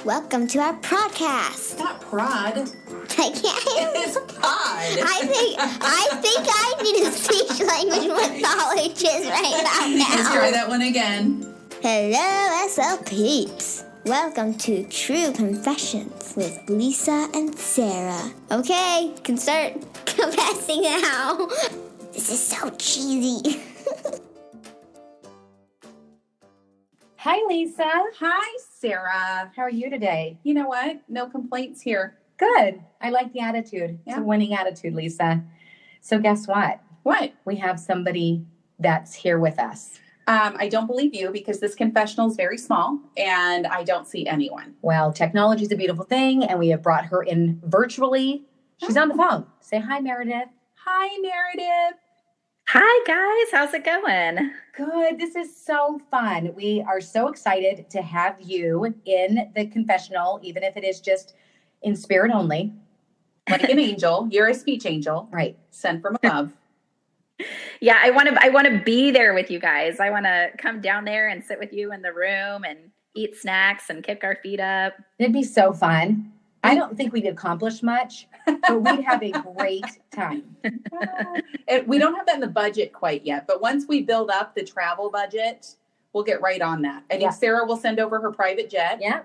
Welcome to our podcast. It's not prod. I can't. It's pod. I think I need a speech language pathologist right about now. Let's try that one again. Hello, SLPs. Welcome to True Confessions with Lisa and Sarah. Okay, can start confessing now. This is so cheesy. Hi, Lisa. Hi, Sarah. How are you today? You know what? No complaints here. Good. I like the attitude. It's a winning attitude, Lisa. So guess what? What? We have somebody that's here with us. I don't believe you because this confessional is very small and I don't see anyone. Well, technology is a beautiful thing, and we have brought her in virtually. She's on the phone. Say hi, Meredith. Hi, Meredith. Hi, guys. How's it going? Good. This is so fun. We are so excited to have you in the confessional, even if it is just in spirit only. Like an angel. You're a speech angel. Right. Sent from above. Yeah, I want to be there with you guys. I want to come down there and sit with you in the room and eat snacks and kick our feet up. It'd be so fun. I don't think we'd accomplish much, but we'd have a great time. We don't have that in the budget quite yet, but once we build up the travel budget, we'll get right on that. I think Sarah will send over her private jet. Yeah.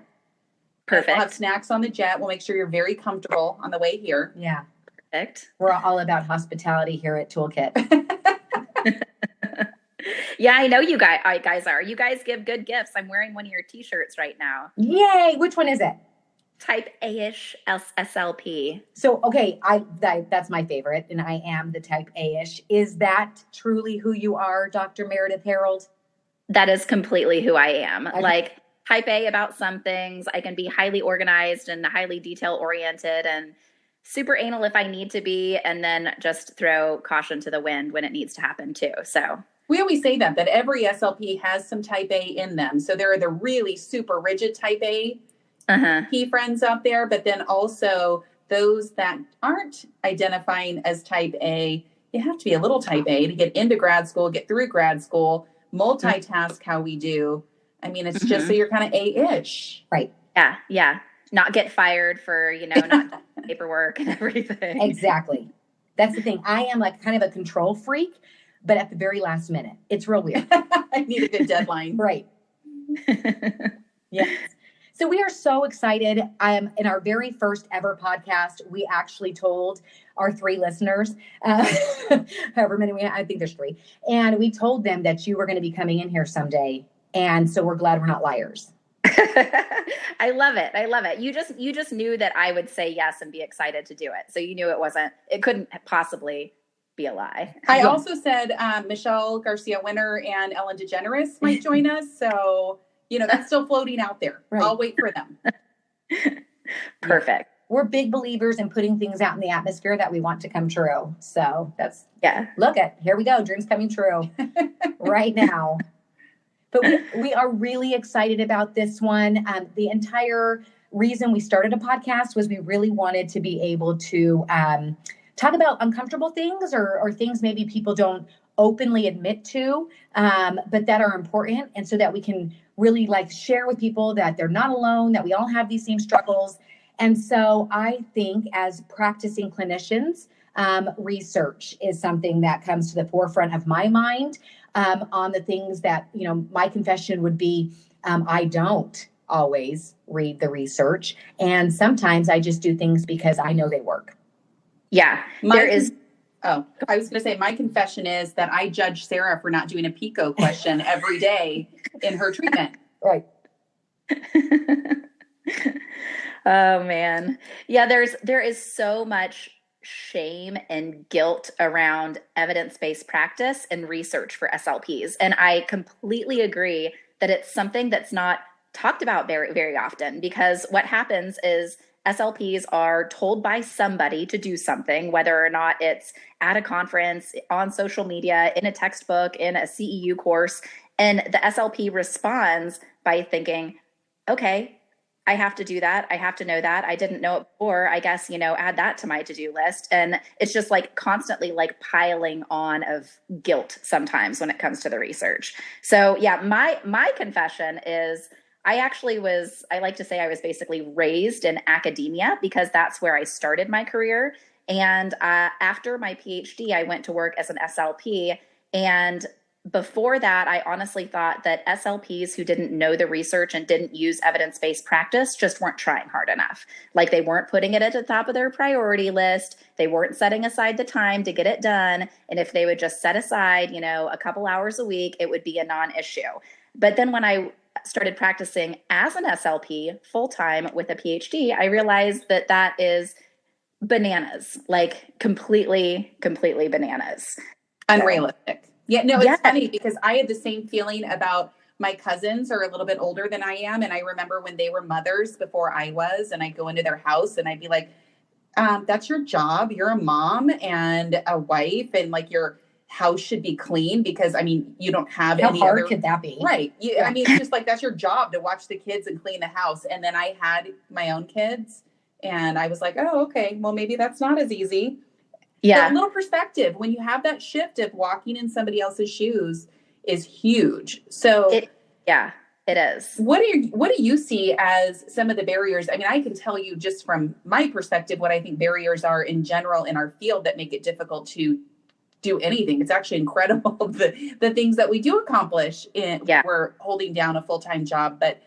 Perfect. We'll have snacks on the jet. We'll make sure you're very comfortable on the way here. Yeah. Perfect. We're all about hospitality here at Toolkit. Yeah, I know you guys are. You guys give good gifts. I'm wearing one of your t-shirts right now. Yay. Which one is it? Type A-ish SLP. So, okay, that's my favorite, and I am the type A-ish. Is that truly who you are, Dr. Meredith Harold? That is completely who I am. Okay. Like type A about some things. I can be highly organized and highly detail-oriented and super anal if I need to be, and then just throw caution to the wind when it needs to happen too. So we always say that every SLP has some type A in them. So there are the really super rigid type A key friends out there, but then also those that aren't identifying as type A. You have to be a little type A to get into grad school, get through grad school, multitask how we do. I mean, it's just so you're kind of A-ish. Right. Yeah. Not get fired for, not paperwork and everything. Exactly. That's the thing. I am like kind of a control freak, but at the very last minute. It's real weird. I need a good deadline. Right. Yes. So we are so excited. In our very first ever podcast, we actually told our 3 listeners, however many I think there's 3, and we told them that you were going to be coming in here someday. And so we're glad we're not liars. I love it. You just knew that I would say yes and be excited to do it. So you knew it couldn't possibly be a lie. I also said Michelle Garcia Winner and Ellen DeGeneres might join us. So, that's still floating out there. Right. I'll wait for them. Perfect. We're big believers in putting things out in the atmosphere that we want to come true. So here we go. Dreams coming true right now. But we are really excited about this one. The entire reason we started a podcast was we really wanted to be able to talk about uncomfortable things or things maybe people don't openly admit to, but that are important. And so that we can really share with people that they're not alone, that we all have these same struggles. And so I think as practicing clinicians, research is something that comes to the forefront of my mind on the things that, my confession would be, I don't always read the research. And sometimes I just do things because I know they work. Yeah, I was going to say, my confession is that I judge Sarah for not doing a PICO question every day in her treatment. Right. Oh, man. Yeah, there is so much shame and guilt around evidence-based practice and research for SLPs. And I completely agree that it's something that's not talked about very, very often, because what happens is SLPs are told by somebody to do something, whether or not it's at a conference, on social media, in a textbook, in a CEU course, and the SLP responds by thinking, okay, I have to do that. I have to know that. I didn't know it before. I guess, add that to my to-do list. And it's just constantly piling on of guilt sometimes when it comes to the research. So yeah, my confession is I like to say I was basically raised in academia because that's where I started my career. And after my PhD, I went to work as an SLP. And before that, I honestly thought that SLPs who didn't know the research and didn't use evidence-based practice just weren't trying hard enough. Like they weren't putting it at the top of their priority list. They weren't setting aside the time to get it done. And if they would just set aside, a couple hours a week, it would be a non-issue. But then when I started practicing as an SLP full-time with a PhD, I realized that that is bananas, like completely bananas. Unrealistic. Yeah, no, it's funny because I had the same feeling about my cousins are a little bit older than I am. And I remember when they were mothers before I was, and I'd go into their house and I'd be like, that's your job. You're a mom and a wife, and like your house should be clean because you don't have How hard could that be? Right. It's just like, that's your job to watch the kids and clean the house. And then I had my own kids and I was like, oh, okay, well, maybe that's not as easy. Yeah. A little perspective when you have that shift of walking in somebody else's shoes is huge. So it is. What do you see as some of the barriers? I can tell you just from my perspective, what I think barriers are in general in our field that make it difficult to do anything. It's actually incredible the things that we do accomplish we're holding down a full-time job. But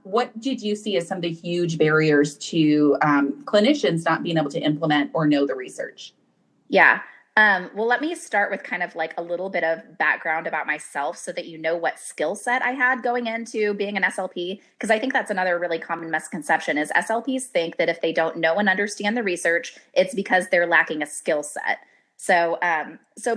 what did you see as some of the huge barriers to clinicians not being able to implement or know the research? Yeah. Well, let me start with kind of like a little bit of background about myself so that you know what skill set I had going into being an SLP, because I think that's another really common misconception is SLPs think that if they don't know and understand the research, it's because they're lacking a skill set. So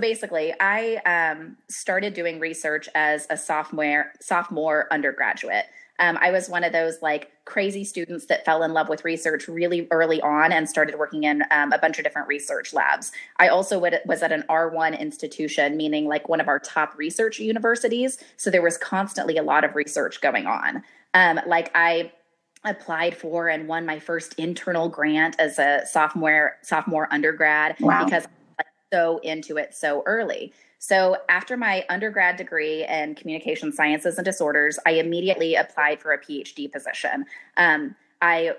basically, I started doing research as a sophomore undergraduate. I was one of those like crazy students that fell in love with research really early on and started working in a bunch of different research labs. I also was at an R1 institution, meaning like one of our top research universities. So there was constantly a lot of research going on. Like I applied for and won my first internal grant as a sophomore undergrad. Wow. Because I was so into it so early. So after my undergrad degree in communication sciences and disorders, I immediately applied for a PhD position. I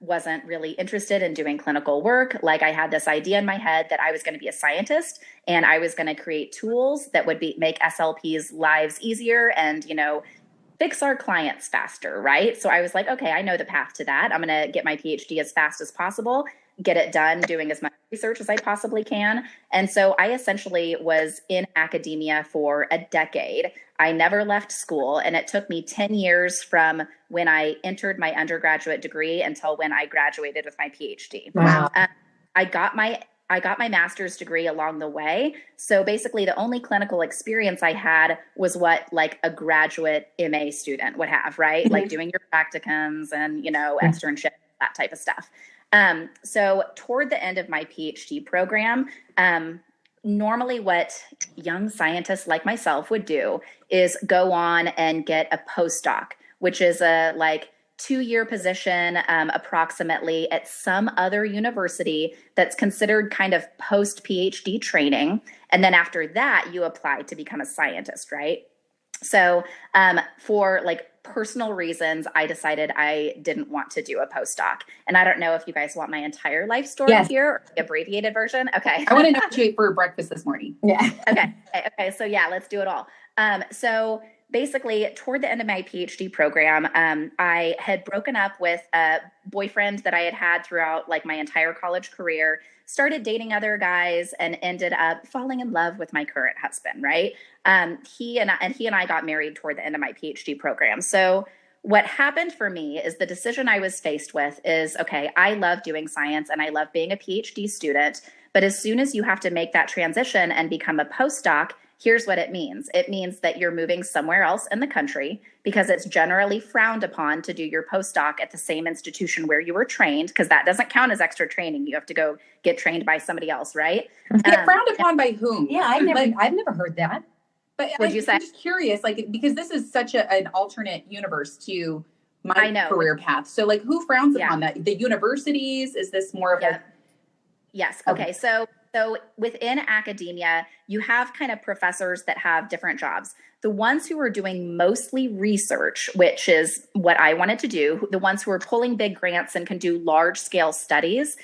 wasn't really interested in doing clinical work. Like I had this idea in my head that I was going to be a scientist and I was going to create tools that would make SLPs' lives easier and, fix our clients faster, right? So I was like, okay, I know the path to that. I'm going to get my PhD as fast as possible, get it done, doing as much research as I possibly can. And so I essentially was in academia for a decade. I never left school, and it took me 10 years from when I entered my undergraduate degree until when I graduated with my PhD. Wow. I got my master's degree along the way. So basically the only clinical experience I had was what like a graduate MA student would have, right? Mm-hmm. Like doing your practicums and, externships, that type of stuff. So toward the end of my PhD program, normally what young scientists like myself would do is go on and get a postdoc, which is a 2-year position, approximately at some other university that's considered kind of post PhD training. And then after that, you apply to become a scientist, right? So, for personal reasons, I decided I didn't want to do a postdoc. And I don't know if you guys want my entire life story here, or the abbreviated version. Okay. I want to know what you ate for breakfast this morning. Yeah. Okay. So yeah, let's do it all. So basically, toward the end of my PhD program, I had broken up with a boyfriend that I had throughout my entire college career, started dating other guys, and ended up falling in love with my current husband, right? He and I got married toward the end of my PhD program. So what happened for me is the decision I was faced with is, okay, I love doing science and I love being a PhD student, but as soon as you have to make that transition and become a postdoc, here's what it means. It means that you're moving somewhere else in the country because it's generally frowned upon to do your postdoc at the same institution where you were trained, because that doesn't count as extra training. You have to go get trained by somebody else, right? Frowned upon by whom? Yeah, I've never heard that. But I'm just curious, because this is such an alternate universe to my career path. So who frowns upon that? The universities? Is this more of Yes. Okay. So So within academia, you have kind of professors that have different jobs. The ones who are doing mostly research, which is what I wanted to do, the ones who are pulling big grants and can do large scale studies,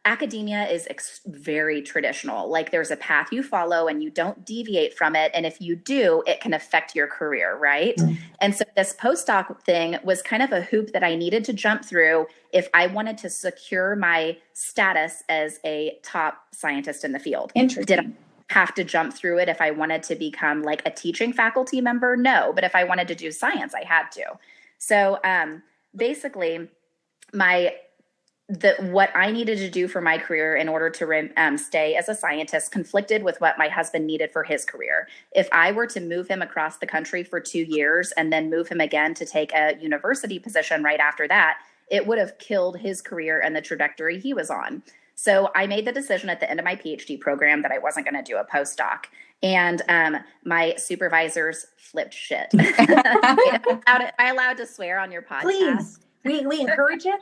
academia is very traditional. Like there's a path you follow and you don't deviate from it. And if you do, it can affect your career, right? Mm. And so this postdoc thing was kind of a hoop that I needed to jump through if I wanted to secure my status as a top scientist in the field. Interesting. Did I have to jump through it if I wanted to become like a teaching faculty member? No. But if I wanted to do science, I had to. So basically, what I needed to do for my career in order to stay as a scientist conflicted with what my husband needed for his career. If I were to move him across the country for 2 years and then move him again to take a university position right after that, it would have killed his career and the trajectory he was on. So I made the decision at the end of my PhD program that I wasn't going to do a postdoc. And my supervisors flipped shit. Am I allowed to swear on your podcast? Please. We encourage it.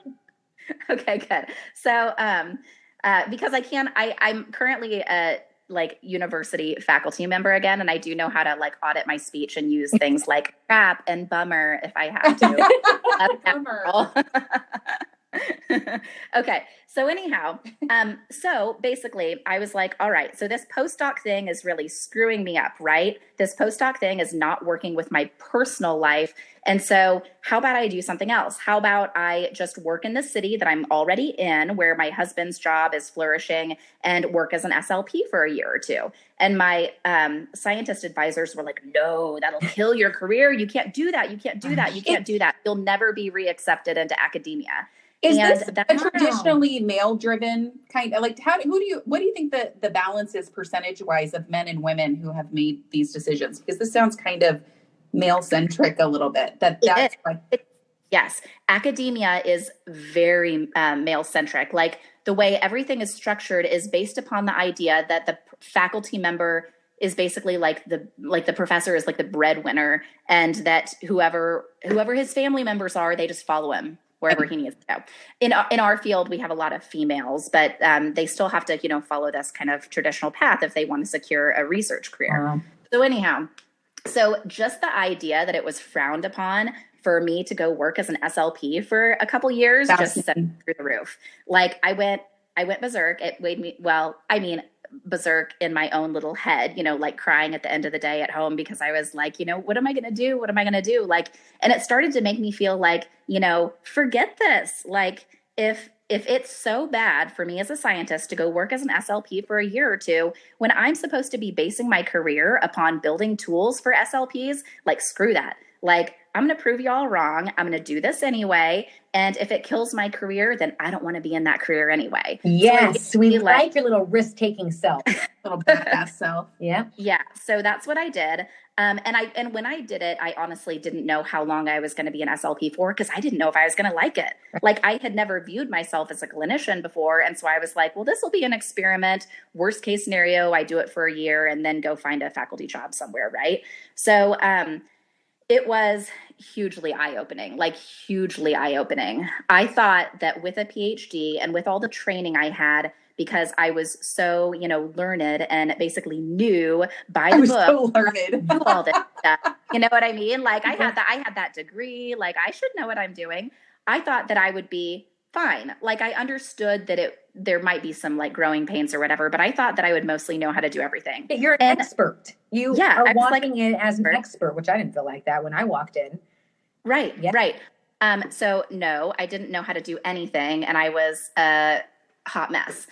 Okay, good. So, because I'm currently a like university faculty member again, and I do know how to like audit my speech and use things like crap and bummer if I have to. Bummer. Okay. So anyhow, so basically I was like, all right, so this postdoc thing is really screwing me up, right? This postdoc thing is not working with my personal life. And so how about I do something else? How about I just work in the city that I'm already in, where my husband's job is flourishing, and work as an SLP for a year or two? And my scientist advisors were like, no, that'll kill your career. You can't do that. You can't do that. You can't do that. You'll never be reaccepted into academia. Is this a traditionally male-driven kind of like what do you think the balance is percentage-wise of men and women who have made these decisions? Because this sounds kind of male-centric a little bit. Yes, academia is very male-centric. Like the way everything is structured is based upon the idea that the faculty member is basically like the professor is like the breadwinner, and that whoever his family members are, they just follow him wherever he needs to go. In our field, we have a lot of females, but they still have to, follow this kind of traditional path if they want to secure a research career. So anyhow, so just the idea that it was frowned upon for me to go work as an SLP for a couple years just sent me through the roof. Like I went berserk. It made me, berserk in my own little head, like crying at the end of the day at home because I was like, what am I going to do? What am I going to do? Like, and it started to make me feel like, forget this. Like if it's so bad for me as a scientist to go work as an SLP for a year or two, when I'm supposed to be basing my career upon building tools for SLPs, like screw that. Like, I'm going to prove y'all wrong. I'm going to do this anyway. And if it kills my career, then I don't want to be in that career anyway. Yes. So we like your little risk-taking self. Little badass self. Yeah. Yeah. So that's what I did. And when I did it, I honestly didn't know how long I was going to be an SLP for, because I didn't know if I was going to like it. Like I had never viewed myself as a clinician before. And so I was like, well, this will be an experiment. Worst case scenario, I do it for a year and then go find a faculty job somewhere. Right. So, it was hugely eye-opening. I thought that with a PhD and with all the training I had, because I was so, learned and basically knew by the book. So learned. Knew all this stuff. You know what I mean? Like I had that degree. Like I should know what I'm doing. I thought that I would be fine. Like I understood that there might be some like growing pains or whatever, but I thought that I would mostly know how to do everything. You're an expert. You are walking in as an expert, which I didn't feel like that when I walked in. Right. Yeah. Right. So no, I didn't know how to do anything, and I was a hot mess.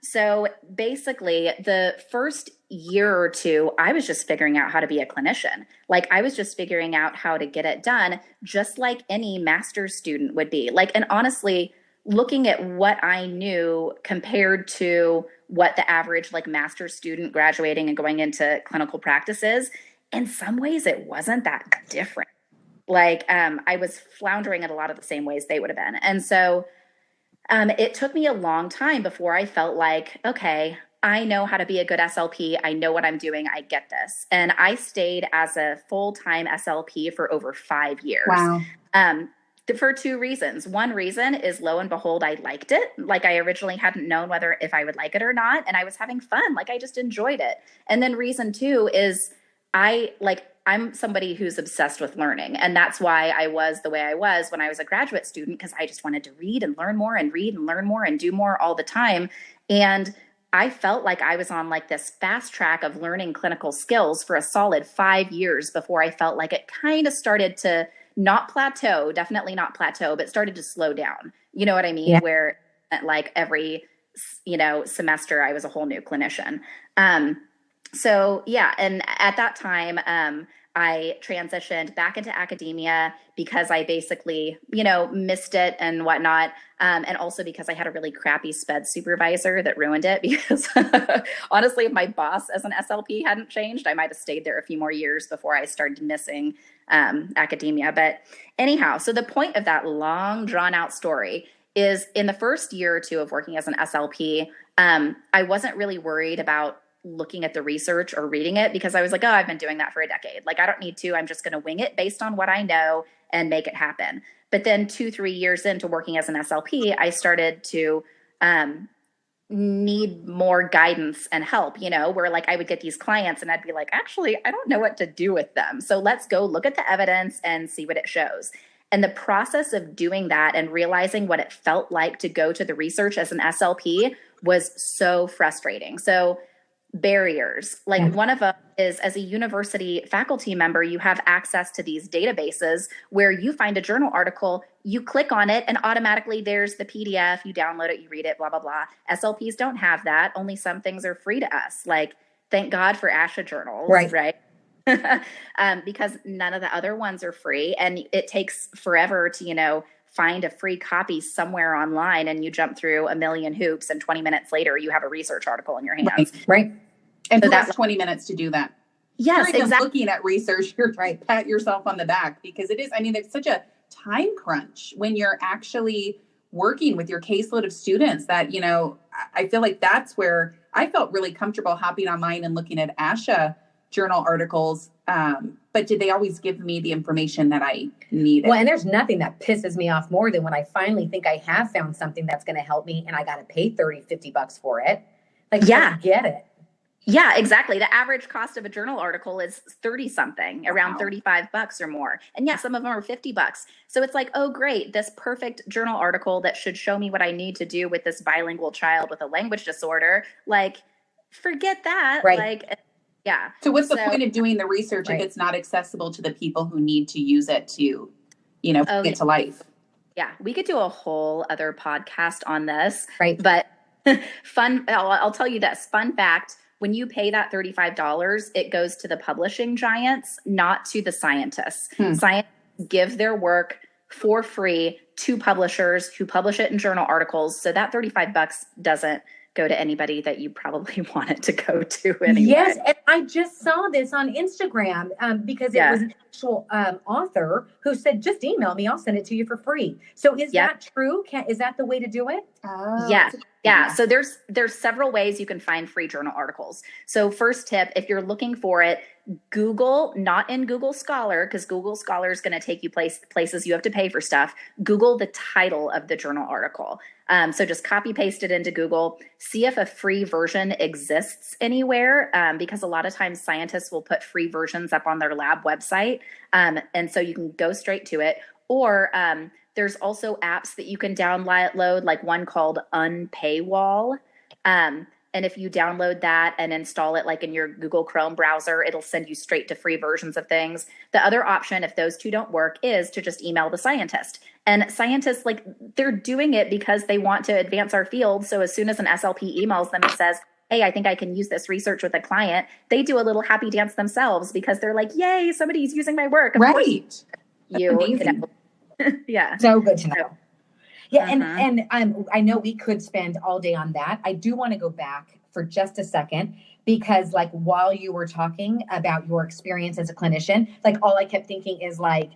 So basically the first year or two, I was just figuring out how to be a clinician. Like I was just figuring out how to get it done, just like any master's student would be. Like, and honestly, looking at what I knew compared to what the average like master's student graduating and going into clinical practice is, in some ways it wasn't that different. Like I was floundering in a lot of the same ways they would have been. And so it took me a long time before I felt like, okay, I know how to be a good SLP. I know what I'm doing. I get this. And I stayed as a full-time SLP for over 5 years. Wow. For two reasons. One reason is, lo and behold, I liked it. Like, I originally hadn't known if I would like it or not. And I was having fun. Like, I just enjoyed it. And then reason two is I'm somebody who's obsessed with learning. And that's why I was the way I was when I was a graduate student, because I just wanted to read and learn more and read and learn more and do more all the time. And I felt like I was on like this fast track of learning clinical skills for a solid 5 years before I felt like it kind of started to not plateau, definitely not plateau, but started to slow down. You know what I mean? Yeah. Where like every, semester I was a whole new clinician. So yeah. And at that time, I transitioned back into academia because I basically, missed it and whatnot. And also because I had a really crappy sped supervisor that ruined it, because honestly, if my boss as an SLP hadn't changed, I might've stayed there a few more years before I started missing academia. But anyhow, so the point of that long drawn out story is, in the first year or two of working as an SLP, I wasn't really worried about looking at the research or reading it, because I was like, oh, I've been doing that for a decade. Like, I don't need to. I'm just going to wing it based on what I know and make it happen. But then 2-3 years into working as an SLP, I started to need more guidance and help, where like I would get these clients and I'd be like, actually, I don't know what to do with them. So let's go look at the evidence and see what it shows. And the process of doing that and realizing what it felt like to go to the research as an SLP was so frustrating. So barriers, like one of them is, as a university faculty member, you have access to these databases where you find a journal article, you click on it, and automatically there's the PDF, you download it, you read it, blah, blah, blah. SLPs don't have that. Only some things are free to us. Like, thank God for ASHA journals, right? Because none of the other ones are free, and it takes forever to, find a free copy somewhere online, and you jump through a million hoops, and 20 minutes later you have a research article in your hands. Right. And so that's 20 minutes to do that. Yes, you're exactly. Looking at research, you're right. Pat yourself on the back, because it is, it's such a time crunch when you're actually working with your caseload of students that, I feel like that's where I felt really comfortable hopping online and looking at ASHA journal articles. But did they always give me the information that I needed? Well, and there's nothing that pisses me off more than when I finally think I have found something that's going to help me and I got to pay $30-$50 for it. Like, yeah, get it. Yeah, exactly. The average cost of a journal article is 30 something, around $35 or more. And yeah, some of them are $50. So it's like, oh, great, this perfect journal article that should show me what I need to do with this bilingual child with a language disorder. Like, forget that. Right. Like, yeah. So what's the point of doing the research if it's not accessible to the people who need to use it to, get to life? Yeah, we could do a whole other podcast on this. Right. But I'll tell you this, fun fact. When you pay that $35, it goes to the publishing giants, not to the scientists. Scientists give their work for free to publishers who publish it in journal articles. So that $35 doesn't go to anybody that you probably want it to go to anyway. Yes, and I just saw this on Instagram because it was an actual author who said, just email me, I'll send it to you for free. So is that true? Is that the way to do it? Oh, yeah. So there's several ways you can find free journal articles. So first tip, if you're looking for it, Google, not in Google Scholar, because Google Scholar is going to take you places you have to pay for stuff. Google the title of the journal article. So just copy paste it into Google, see if a free version exists anywhere, because a lot of times scientists will put free versions up on their lab website. And so you can go straight to it. Or there's also apps that you can download, like one called Unpaywall. And if you download that and install it like in your Google Chrome browser, it'll send you straight to free versions of things. The other option, if those two don't work, is to just email the scientist. And scientists, like, they're doing it because they want to advance our field. So as soon as an SLP emails them and says, hey, I think I can use this research with a client, they do a little happy dance themselves because they're like, yay, somebody's using my work. Of course you know. Yeah. So good to know. Yeah. And I know we could spend all day on that. I do want to go back for just a second, because like while you were talking about your experience as a clinician, like all I kept thinking is like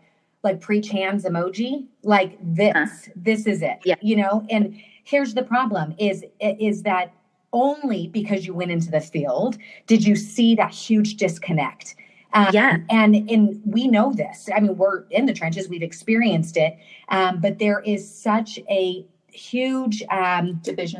preach hands emoji, like this is it, and here's the problem is that only because you went into the field did you see that huge disconnect. And we know this. I mean, we're in the trenches, we've experienced it, but there is such a huge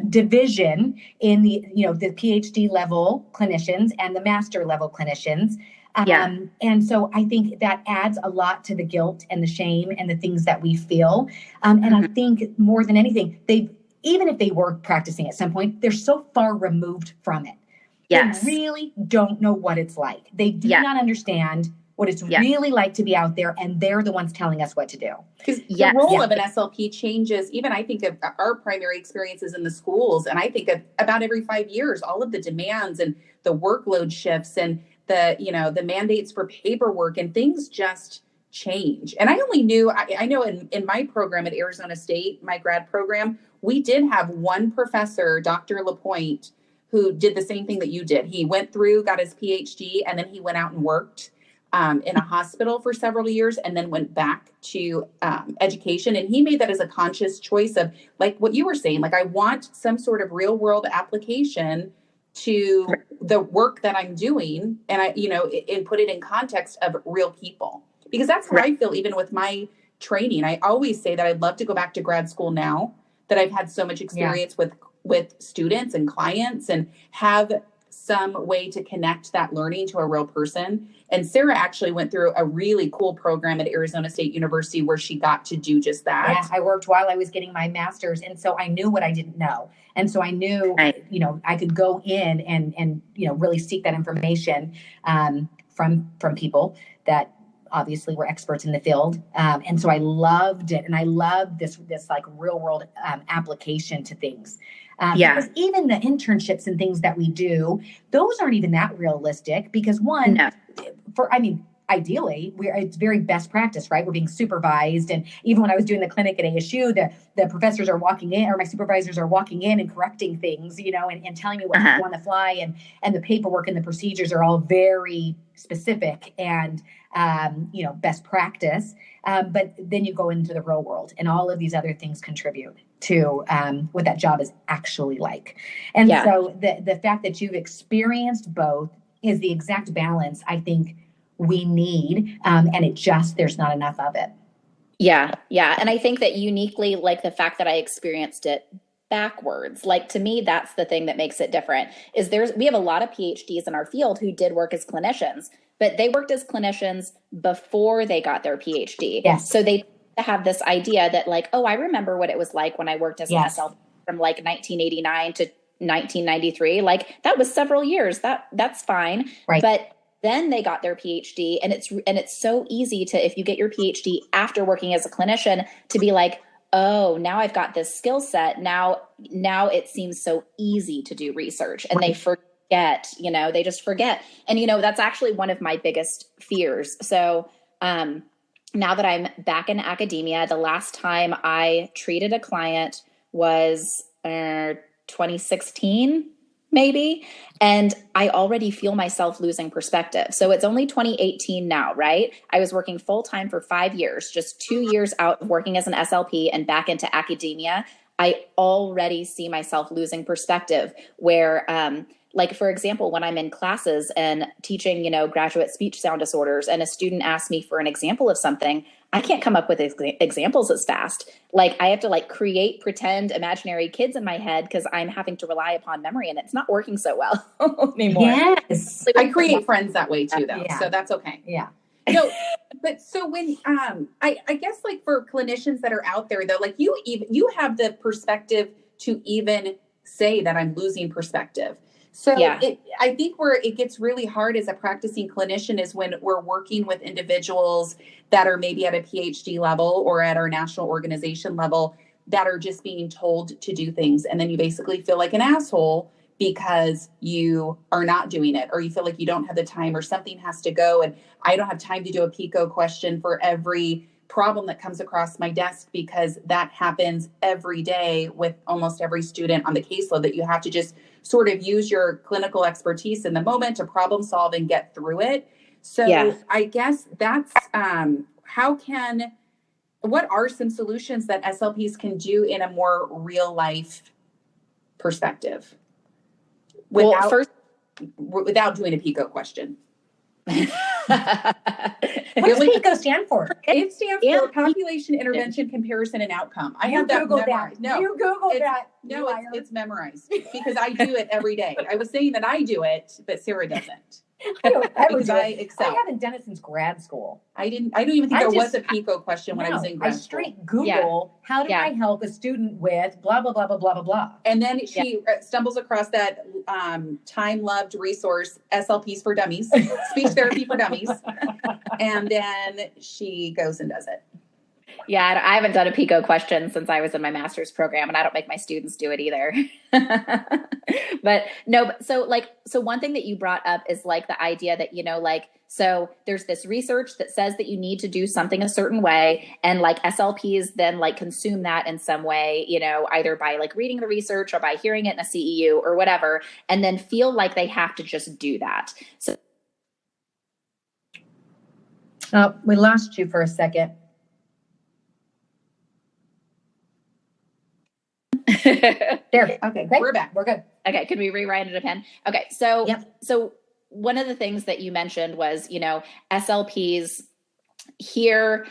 division in the PhD level clinicians and the master level clinicians. And so I think that adds a lot to the guilt and the shame and the things that we feel. And I think more than anything, even if they were practicing at some point, they're so far removed from it. They really don't know what it's like. They do not understand what it's really like to be out there, and they're the ones telling us what to do. Because the role of an SLP changes. Even I think of our primary experiences in the schools, and I think of about every 5 years, all of the demands and the workload shifts and the mandates for paperwork and things just change. And I only knew, I know in my program at Arizona State, my grad program, we did have one professor, Dr. LaPointe, who did the same thing that you did. He went through, got his PhD, and then he went out and worked in a hospital for several years and then went back to education. And he made that as a conscious choice of, like what you were saying, like, I want some sort of real world application to the work that I'm doing. And and put it in context of real people, because that's how I feel even with my training. I always say that I'd love to go back to grad school now that I've had so much experience with students and clients, and have some way to connect that learning to a real person. And Sarah actually went through a really cool program at Arizona State University where she got to do just that. Yeah, I worked while I was getting my master's. And so I knew what I didn't know. And so I knew, I could go in and really seek that information from people that obviously were experts in the field. And so I loved it. And I loved this like real world application to things. Because even the internships and things that we do, those aren't even that realistic, because ideally, it's very best practice, right? We're being supervised. And even when I was doing the clinic at ASU, the professors are walking in, or my supervisors are walking in and correcting things, and telling me what to do on the fly. And the paperwork and the procedures are all very specific and, best practice. But then you go into the real world, and all of these other things contribute to what that job is actually like. And so the fact that you've experienced both is the exact balance I think we need. And there's not enough of it. Yeah. Yeah. And I think that uniquely, like the fact that I experienced it backwards, like to me, that's the thing that makes it different. We have a lot of PhDs in our field who did work as clinicians, but they worked as clinicians before they got their PhD. Yes. So they have this idea that like, oh, I remember what it was like when I worked as an SLP from like 1989 to 1993. Like that was several years. That's fine. Right. But then they got their PhD, and it's so easy to, if you get your PhD after working as a clinician, to be like, oh, now I've got this skill set. Now it seems so easy to do research, and they forget, they just forget. And, that's actually one of my biggest fears. So, now that I'm back in academia, the last time I treated a client was 2016, maybe. And I already feel myself losing perspective. So it's only 2018 now, right? I was working full time for 5 years, just 2 years out of working as an SLP and back into academia. I already see myself losing perspective where, like, for example, when I'm in classes and teaching, graduate speech sound disorders, and a student asks me for an example of something, I can't come up with examples as fast. Like, I have to create pretend imaginary kids in my head because I'm having to rely upon memory, and it's not working so well anymore. Yes. I create friends that way too, though. Yeah. So that's okay. Yeah. But so when, I guess for clinicians that are out there though, you have the perspective to even say that I'm losing perspective. So I think where it gets really hard as a practicing clinician is when we're working with individuals that are maybe at a PhD level or at our national organization level that are just being told to do things. And then you basically feel like an asshole because you are not doing it, or you feel like you don't have the time, or something has to go. And I don't have time to do a PICO question for every problem that comes across my desk, because that happens every day with almost every student on the caseload, that you have to just sort of use your clinical expertise in the moment to problem solve and get through it. So I guess that's what are some solutions that SLPs can do in a more real life perspective without doing a PICO question? What does PICO stand for? It stands for Population Intervention Comparison and Outcome. I have that memorized. No, you Googled that. No, it's memorized because I do it every day. I was saying that I do it, but Sarah doesn't. I haven't done it since grad school. I don't even think there was a PICO question when I was in grad school. I straight Google, how do I help a student with blah, blah, blah, blah, blah, blah, blah. And then she stumbles across that time-loved resource, SLPs for Dummies, Speech Therapy for Dummies. And then she goes and does it. Yeah, I haven't done a PICO question since I was in my master's program, and I don't make my students do it either. But no, so one thing that you brought up is like the idea that, so there's this research that says that you need to do something a certain way, and like SLPs then like consume that in some way, either by like reading the research or by hearing it in a CEU or whatever, and then feel like they have to just do that. So we lost you for a second. There. Okay, great. We're back. We're good. Okay, can we rewrite it a pen? Okay, so so one of the things that you mentioned was, SLPs hear,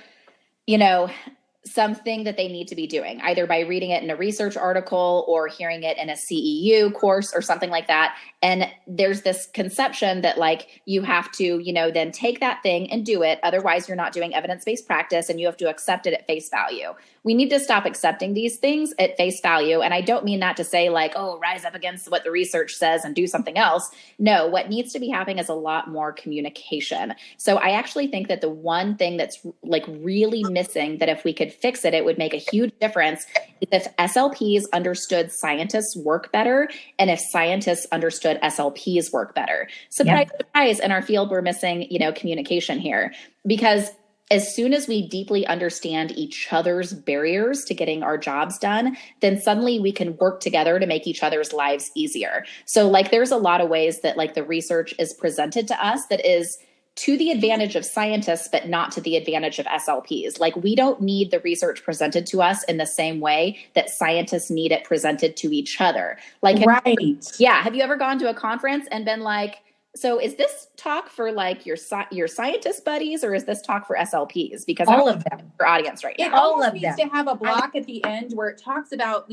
something that they need to be doing, either by reading it in a research article or hearing it in a CEU course or something like that. And there's this conception that like you have to, then take that thing and do it. Otherwise, you're not doing evidence-based practice and you have to accept it at face value. We need to stop accepting these things at face value. And I don't mean that to say like, oh, rise up against what the research says and do something else. No, what needs to be happening is a lot more communication. So I actually think that the one thing that's like really missing, that if we could fix it, it would make a huge difference, is if SLPs understood scientists' work better and if scientists understood SLPs' work better. Surprise, surprise, in our field, we're missing, communication here, because as soon as we deeply understand each other's barriers to getting our jobs done, then suddenly we can work together to make each other's lives easier. So like there's a lot of ways that like the research is presented to us that is to the advantage of scientists, but not to the advantage of SLPs. Like we don't need the research presented to us in the same way that scientists need it presented to each other. Like, have you ever gone to a conference and been like, so is this talk for like your scientist buddies or is this talk for SLPs? Because all of them, your audience right now. It almost needs to have a block at the end where it talks about,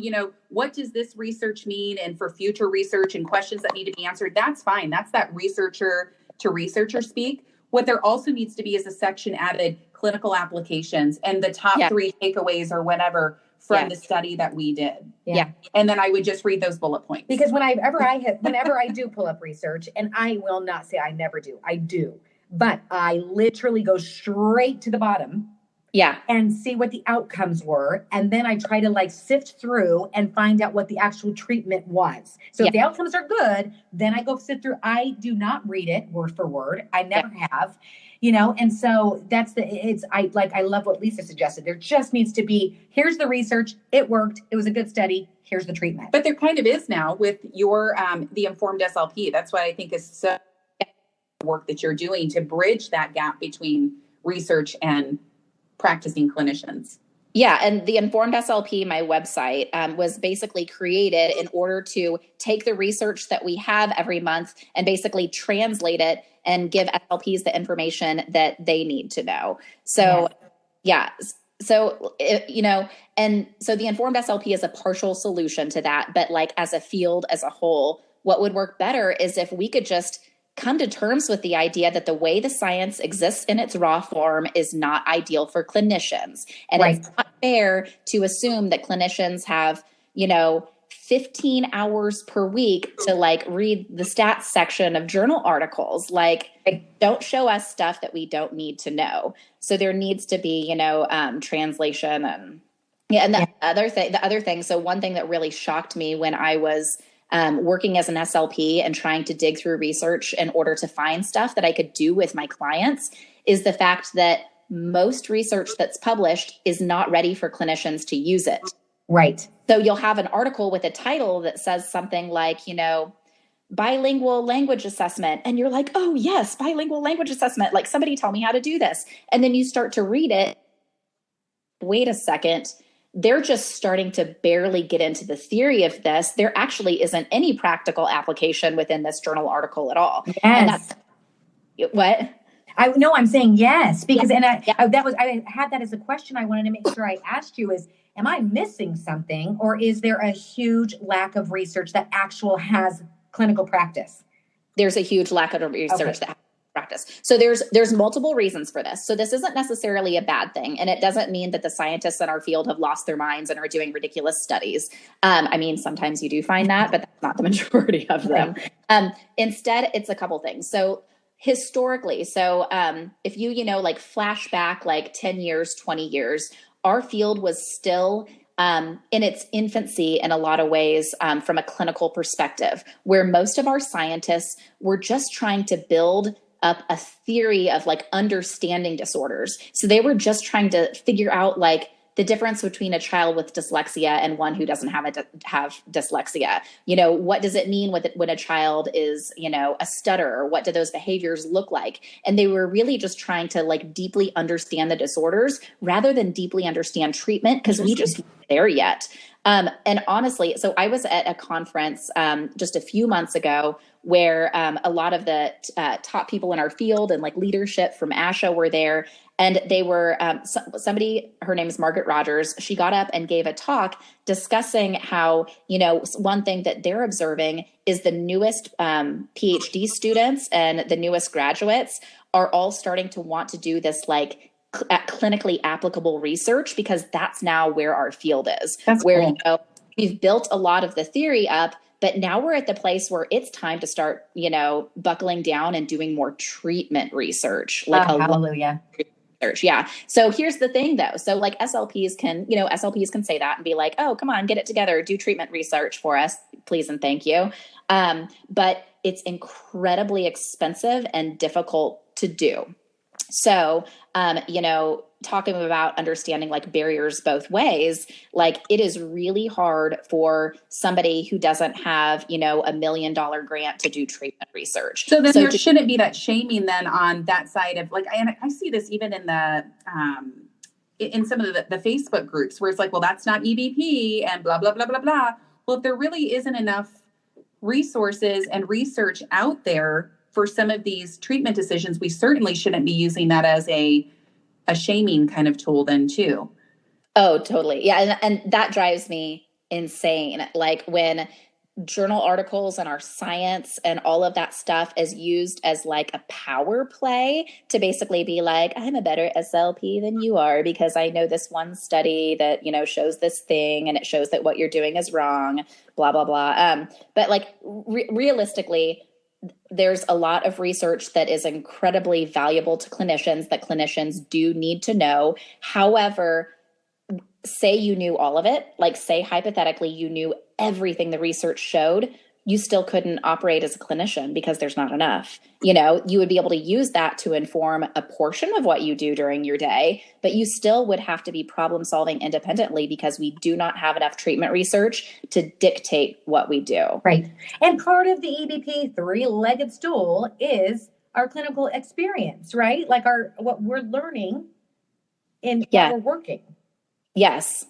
what does this research mean and for future research and questions that need to be answered. That's fine. That's that researcher to researcher speak. What there also needs to be is a section added clinical applications and the top 3 takeaways or whatever from the study that we did. Yeah. And then I would just read those bullet points. Because whenever I do pull up research, and I will not say I never do, I do, but I literally go straight to the bottom. Yeah. And see what the outcomes were. And then I try to like sift through and find out what the actual treatment was. So if the outcomes are good, then I go sift through. I do not read it word for word. I never have, and so I love what Lisa suggested. There just needs to be, here's the research. It worked. It was a good study. Here's the treatment. But there kind of is now with your, the informed SLP. That's what I think is so work that you're doing to bridge that gap between research and practicing clinicians. Yeah. And the Informed SLP, my website, was basically created in order to take the research that we have every month and basically translate it and give SLPs the information that they need to know. So, So, and so the Informed SLP is a partial solution to that. But like as a field as a whole, what would work better is if we could just come to terms with the idea that the way the science exists in its raw form is not ideal for clinicians. And it's not fair to assume that clinicians have, 15 hours per week to like read the stats section of journal articles. Like, don't show us stuff that we don't need to know. So there needs to be, translation and the other thing. So one thing that really shocked me when I was working as an SLP and trying to dig through research in order to find stuff that I could do with my clients is the fact that most research that's published is not ready for clinicians to use it. Right. So you'll have an article with a title that says something like, bilingual language assessment. And you're like, oh yes, bilingual language assessment. Like somebody tell me how to do this. And then you start to read it. Wait a second. They're just starting to barely get into the theory of this. There actually isn't any practical application within this journal article at all. Yes. And that's what? I know I'm saying yes, because, and I had that as a question I wanted to make sure I asked you is, am I missing something, or is there a huge lack of research that has clinical practice? There's a huge lack of research that has practice. So there's multiple reasons for this. So this isn't necessarily a bad thing. And it doesn't mean that the scientists in our field have lost their minds and are doing ridiculous studies. I mean, sometimes you do find that, but that's not the majority of them. Instead, it's a couple things. So historically, if you like flashback like 10 years, 20 years, our field was still in its infancy in a lot of ways from a clinical perspective, where most of our scientists were just trying to build up a theory of like understanding disorders. So they were just trying to figure out like the difference between a child with dyslexia and one who doesn't have dyslexia. What does it mean when a child is, a stutterer? What do those behaviors look like? And they were really just trying to like deeply understand the disorders rather than deeply understand treatment, because we just weren't there yet. And honestly, so I was at a conference just a few months ago where a lot of the top people in our field and like leadership from ASHA were there. And they were somebody, her name is Margaret Rogers. She got up and gave a talk discussing how, one thing that they're observing is the newest PhD students and the newest graduates are all starting to want to do this like clinically applicable research, because that's now where our field is. That's where cool. We've built a lot of the theory up, but now we're at the place where it's time to start, buckling down and doing more treatment research. Hallelujah. Research. Yeah. So here's the thing though. So like SLPs can say that and be like, oh, come on, get it together, do treatment research for us, please and thank you. But it's incredibly expensive and difficult to do. So, talking about understanding like barriers both ways, like it is really hard for somebody who doesn't have, $1 million grant to do treatment research. So then there shouldn't be that shaming then on that side of like, I see this even in the, in some of the Facebook groups where it's like, well, that's not EBP and blah, blah, blah, blah, blah. Well, if there really isn't enough resources and research out there for some of these treatment decisions, we certainly shouldn't be using that as a shaming kind of tool then too. Oh, totally. Yeah. And that drives me insane. Like when journal articles and our science and all of that stuff is used as like a power play to basically be like, I'm a better SLP than you are because I know this one study that, shows this thing and it shows that what you're doing is wrong, blah, blah, blah. But like realistically, there's a lot of research that is incredibly valuable to clinicians that clinicians do need to know. However, say you knew all of it, like say hypothetically you knew everything the research showed, you still couldn't operate as a clinician because there's not enough. You would be able to use that to inform a portion of what you do during your day, but you still would have to be problem solving independently because we do not have enough treatment research to dictate what we do. Right. And part of the EBP three-legged stool is our clinical experience, right? Like what we're learning in what we're working. Yes.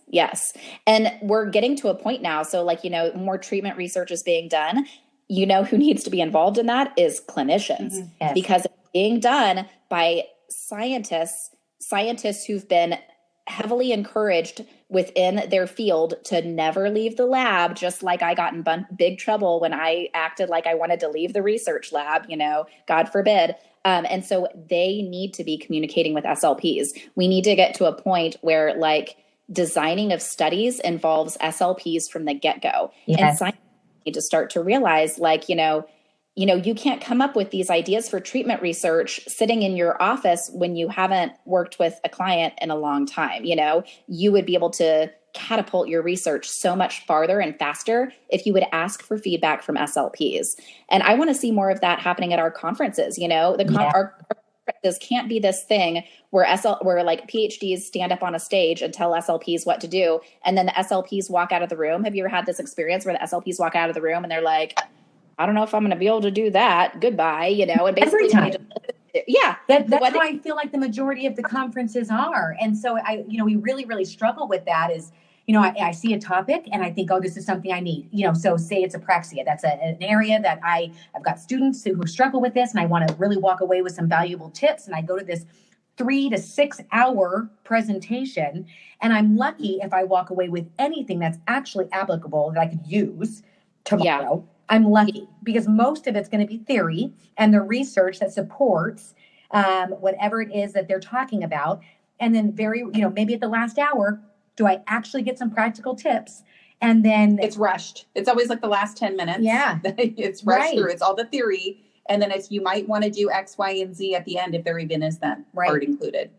And we're getting to a point now. So like, more treatment research is being done. Who needs to be involved in that is clinicians. Mm-hmm. Yes. Because it's being done by scientists who've been heavily encouraged within their field to never leave the lab, just like I got in big trouble when I acted like I wanted to leave the research lab, God forbid. And so they need to be communicating with SLPs. We need to get to a point where like designing of studies involves SLPs from the get-go. Yes. And scientists need to start to realize like, you can't come up with these ideas for treatment research sitting in your office when you haven't worked with a client in a long time. You would be able to catapult your research so much farther and faster if you would ask for feedback from SLPs. And I want to see more of that happening at our conferences. Our conferences can't be this thing where like PhDs stand up on a stage and tell SLPs what to do, and then the SLPs walk out of the room. Have you ever had this experience where the SLPs walk out of the room and they're like, I don't know if I'm going to be able to do that. Goodbye, and basically every time. That's how I feel like the majority of the conferences are. And so we really, really struggle with that is I see a topic and I think, oh, this is something I need, so say it's apraxia. That's an area that I've got students who struggle with this, and I want to really walk away with some valuable tips. And I go to this 3 to 6 hour presentation, and I'm lucky if I walk away with anything that's actually applicable that I could use tomorrow. Yeah. I'm lucky, because most of it's going to be theory and the research that supports whatever it is that they're talking about. And then maybe at the last hour, do I actually get some practical tips? And then it's rushed. It's always like the last 10 minutes. Yeah. It's rushed through. It's all the theory. And then you might want to do X, Y, and Z at the end if there even is that part included.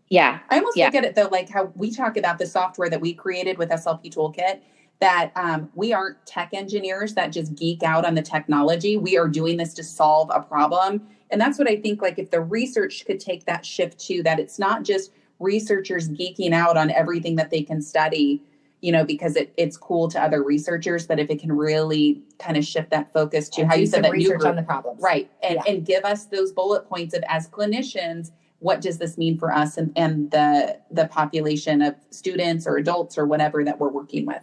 Yeah. I almost look at it though, like how we talk about the software that we created with SLP Toolkit, that we aren't tech engineers that just geek out on the technology. We are doing this to solve a problem. And that's what I think, like if the research could take that shift too, that it's not just researchers geeking out on everything that they can study, because it's cool to other researchers, but if it can really kind of shift that focus to how you said that research on the problems. Right. And give us those bullet points of, as clinicians, what does this mean for us and the population of students or adults or whatever that we're working with.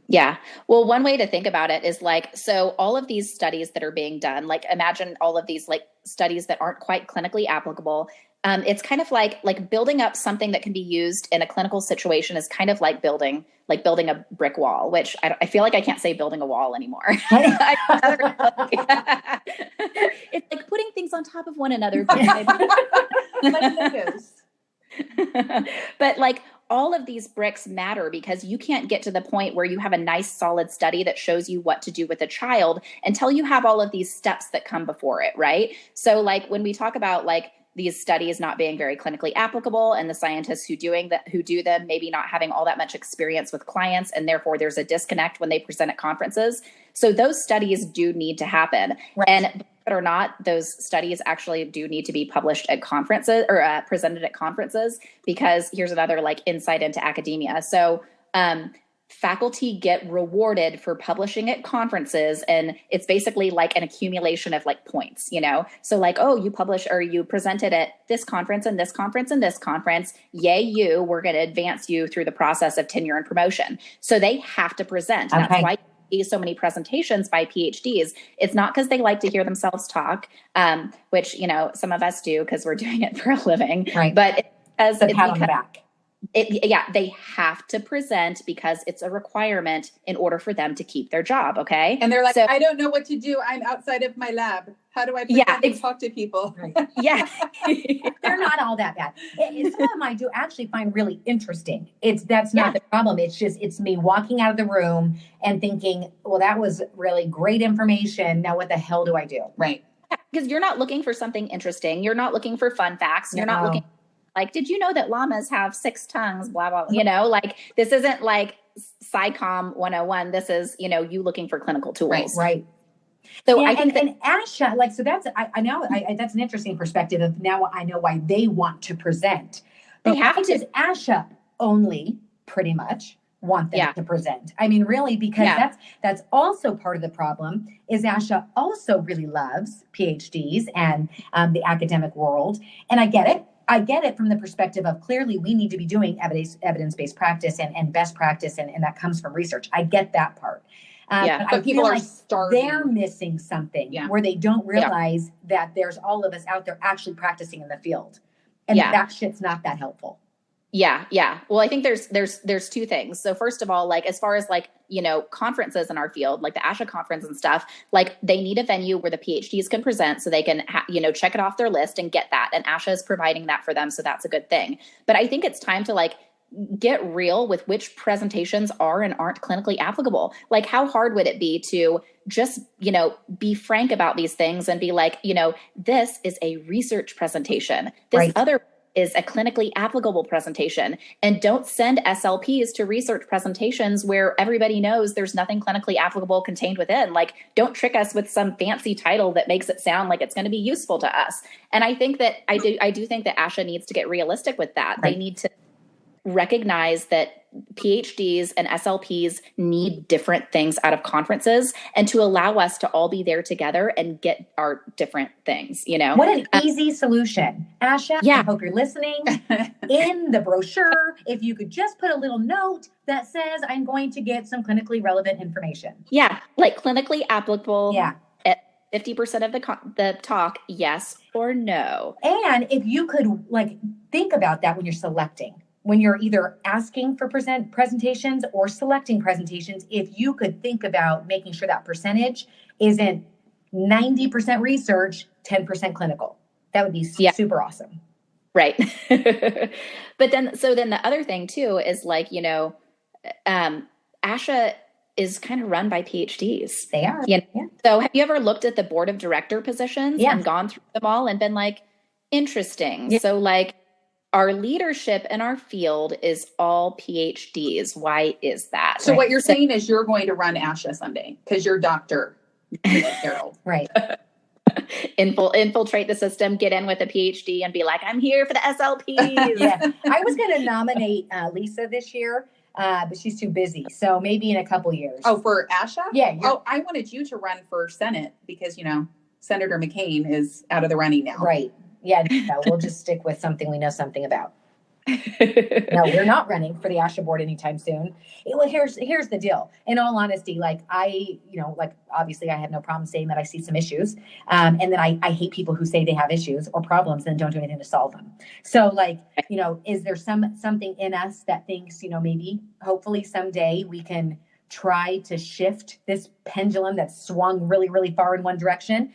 Yeah. Well, one way to think about it is so all of these studies that are being done, imagine all of these studies that aren't quite clinically applicable. It's kind of like building up something that can be used in a clinical situation is kind of like building a brick wall, which I feel like I can't say building a wall anymore. It's like putting things on top of one another. But all of these bricks matter, because you can't get to the point where you have a nice solid study that shows you what to do with a child until you have all of these steps that come before it, right? So when we talk about these studies not being very clinically applicable, and the scientists who do them maybe not having all that much experience with clients, and therefore there's a disconnect when they present at conferences. So those studies do need to happen. Right. And believe it or not, those studies actually do need to be published at conferences or presented at conferences, because here's another insight into academia. So faculty get rewarded for publishing at conferences, and it's basically like an accumulation of points, So oh, you publish or you presented at this conference and this conference and this conference. Yay, you, we're going to advance you through the process of tenure and promotion. So they have to present. Okay. That's why you see so many presentations by PhDs. It's not because they like to hear themselves talk, which, some of us do because we're doing it for a living, right? But it's pat on the back. They have to present because it's a requirement in order for them to keep their job. Okay. And they're I don't know what to do. I'm outside of my lab. How do I present and talk to people? Right. Yeah. They're not all that bad. Some of them I do actually find really interesting. That's not the problem. It's me walking out of the room and thinking, well, that was really great information. Now what the hell do I do? Right. Because you're not looking for something interesting. You're not looking for fun facts. You're not looking did you know that llamas have 6 tongues? Blah, blah, this isn't PsyCom 101. This is, you looking for clinical tools. Right. So I think and ASHA, so that's, I know that's an interesting perspective of now I know why they want to present. But why does ASHA only pretty much want them to present? I mean, really, because that's also part of the problem is ASHA also really loves PhDs and the academic world. And I get it. I get it from the perspective of clearly we need to be doing evidence-based practice and best practice, and that comes from research. I get that part. But people are starving. They're missing something where they don't realize that there's all of us out there actually practicing in the field. And that shit's not that helpful. Yeah. Yeah. Well, I think there's 2 things. So first of all, as far as conferences in our field, the ASHA conference and stuff, they need a venue where the PhDs can present so they can, check it off their list and get that. And ASHA is providing that for them. So that's a good thing. But I think it's time to get real with which presentations are and aren't clinically applicable. How hard would it be to just, be frank about these things and be this is a research presentation. This other is a clinically applicable presentation, and don't send SLPs to research presentations where everybody knows there's nothing clinically applicable contained within. Don't trick us with some fancy title that makes it sound like it's going to be useful to us. And I think that I do think that ASHA needs to get realistic with that. Right. They need to recognize that PhDs and SLPs need different things out of conferences, and to allow us to all be there together and get our different things, you know? What an easy solution. Asha, I hope you're listening. In the brochure, if you could just put a little note that says, I'm going to get some clinically relevant information. Yeah, like clinically applicable. Yeah. At 50% of the talk, yes or no. And if you could like think about that when you're selecting, when you're either asking for presentations or selecting presentations, if you could think about making sure that percentage isn't 90% research, 10% clinical, that would be super awesome. Right. But then the other thing too is like, you know, ASHA is kind of run by PhDs. They are. You know? Yeah. So have you ever looked at the board of director positions and gone through them all and been like, interesting. Yeah. So like, our leadership in our field is all PhDs. Why is that? So what you're saying is you're going to run ASHA someday because you're Dr. Meredith Harold. Right. Infiltrate the system, get in with a PhD and be like, I'm here for the SLPs. Yeah. I was going to nominate Lisa this year, but she's too busy. So maybe in a couple years. Oh, for ASHA? Yeah. Oh, I wanted you to run for Senate because, you know, Senator McCain is out of the running now. Right. Yeah, no, we'll just stick with something we know something about. No, we're not running for the ASHA board anytime soon. Well, here's the deal. In all honesty, like obviously I have no problem saying that I see some issues. And then I hate people who say they have issues or problems and don't do anything to solve them. So like, you know, is there something in us that thinks, you know, maybe hopefully someday we can try to shift this pendulum that's swung really, really far in one direction.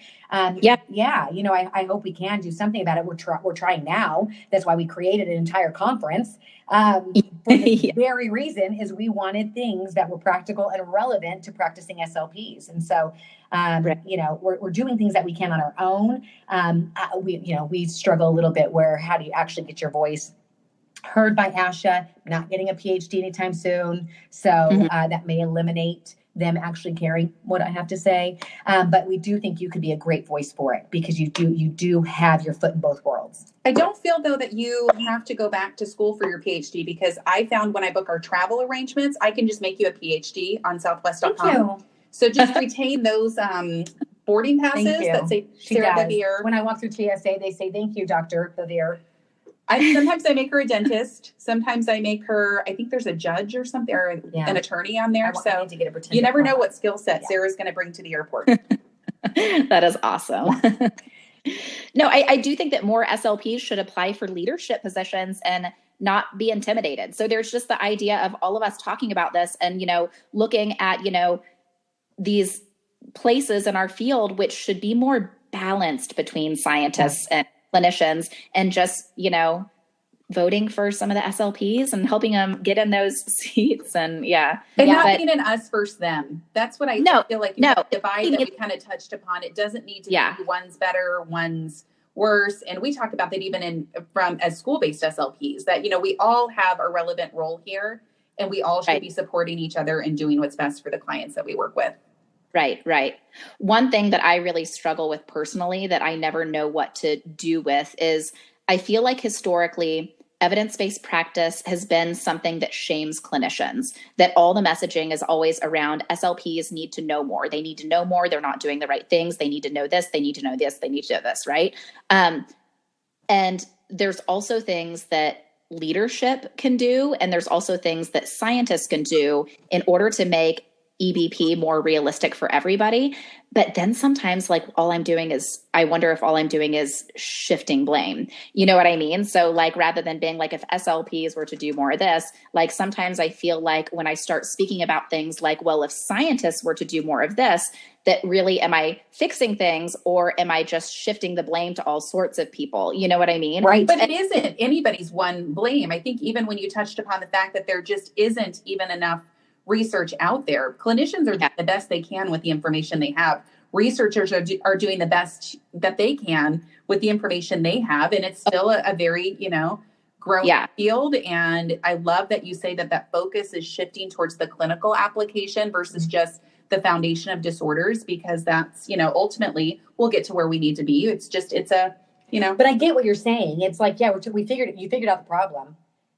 Yeah. You know, I hope we can do something about it. We're trying now. That's why we created an entire conference. For the very reason is we wanted things that were practical and relevant to practicing SLPs. And so, you know, we're doing things that we can on our own. We struggle a little bit where how do you actually get your voice heard by ASHA, not getting a PhD anytime soon. So that may eliminate them actually caring what I have to say. But we do think you could be a great voice for it because you do have your foot in both worlds. I don't feel though that you have to go back to school for your PhD because I found when I book our travel arrangements, I can just make you a PhD on southwest.com. Thank you. So just retain those boarding passes that say Sarah Bevier. When I walk through TSA, they say, thank you, Dr. Bevier. Sometimes I make her a dentist. Sometimes I make her, I think there's a judge or something, or an attorney on there. I need to get a you never know what skill set Sarah's going to bring to the airport. That is awesome. No, I do think that more SLPs should apply for leadership positions and not be intimidated. So there's just the idea of all of us talking about this and, you know, looking at, you know, these places in our field, which should be more balanced between scientists and clinicians, and just, you know, voting for some of the SLPs and helping them get in those seats. And not being an us versus them. That's what I feel like the divide that we kind of touched upon. It doesn't need to be one's better, one's worse. And we talk about that even as school-based SLPs, that, you know, we all have a relevant role here and we all should be supporting each other and doing what's best for the clients that we work with. Right. One thing that I really struggle with personally that I never know what to do with is I feel like historically evidence-based practice has been something that shames clinicians, that all the messaging is always around SLPs need to know more. They need to know more. They're not doing the right things. They need to know this. They need to know this. They need to know this. Right. And there's also things that leadership can do. And there's also things that scientists can do in order to make EBP more realistic for everybody. But then sometimes like I wonder if all I'm doing is shifting blame. You know what I mean? So like, rather than being like, if SLPs were to do more of this, like sometimes I feel like when I start speaking about things like, well, if scientists were to do more of this, that really, am I fixing things or am I just shifting the blame to all sorts of people? You know what I mean? Right. But it isn't anybody's one blame. I think even when you touched upon the fact that there just isn't even enough research out there. Clinicians are doing the best they can with the information they have. Researchers are doing the best that they can with the information they have. And it's still a very, you know, growing field. And I love that you say that focus is shifting towards the clinical application versus just the foundation of disorders, because that's, you know, ultimately we'll get to where we need to be. But I get what you're saying. It's like, you figured out the problem.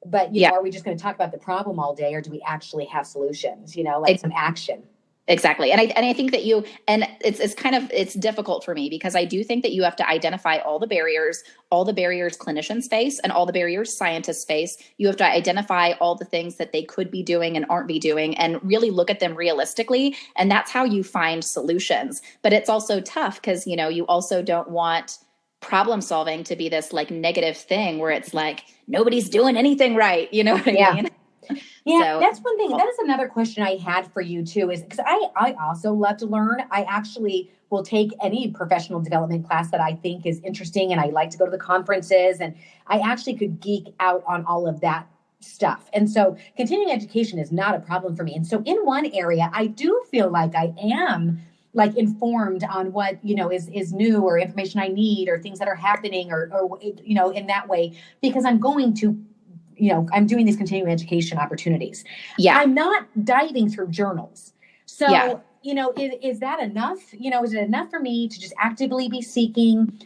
But, you know, are we just going to talk about the problem all day, or do we actually have solutions, you know, like some action? Exactly. And I think that it's difficult for me because I do think that you have to identify all the barriers clinicians face and all the barriers scientists face. You have to identify all the things that they could be doing and aren't be doing and really look at them realistically. And that's how you find solutions. But it's also tough because, you know, you also don't want problem solving to be this like negative thing where it's like, nobody's doing anything right. You know what I mean? Yeah, so, that's one thing. That is another question I had for you too, is because I also love to learn. I actually will take any professional development class that I think is interesting, and I like to go to the conferences, and I actually could geek out on all of that stuff. And so continuing education is not a problem for me. And so in one area, I do feel like I am like informed on what, you know, is new or information I need or things that are happening or you know, in that way, because I'm going to, you know, I'm doing these continuing education opportunities. Yeah. I'm not diving through journals. So, you know, is that enough? You know, is it enough for me to just actively be seeking,